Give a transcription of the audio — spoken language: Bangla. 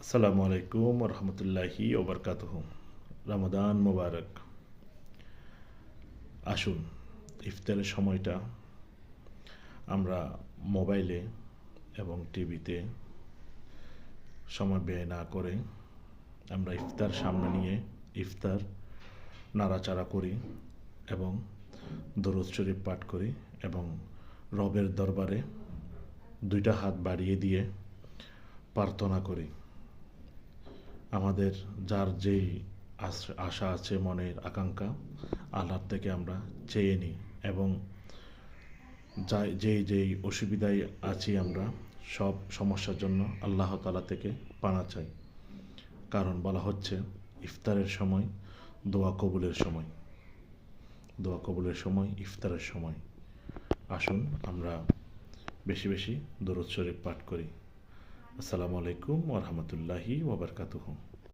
আসসালামু আলাইকুম রহমতুল্লাহি ওবরকাতুহ। রমাদান মোবারক। আসুন, ইফতারের সময়টা আমরা মোবাইলে এবং টিভিতে সময় ব্যয় না করে আমরা ইফতার সামনে নিয়ে ইফতার নাড়াচাড়া করি এবং দরুদ শরীফ পাঠ করি এবং রবের দরবারে দুইটা হাত বাড়িয়ে দিয়ে প্রার্থনা করি। আমাদের যার যেই আশা আছে, মনের আকাঙ্ক্ষা আল্লাহর থেকে আমরা চেয়ে নিই এবং যেই অসুবিধায় আছি আমরা সব সমস্যার জন্য আল্লাহ তাআলা থেকে পানা চাই। কারণ বলা হচ্ছে ইফতারের সময় দোয়া কবুলের সময়, দোয়া কবুলের সময় ইফতারের সময়। আসুন আমরা বেশি বেশি দরুদ শরীফ পাঠ করি। আসসালামু আলাইকুম ওয়া রাহমাতুল্লাহি ওয়া বারাকাতুহু।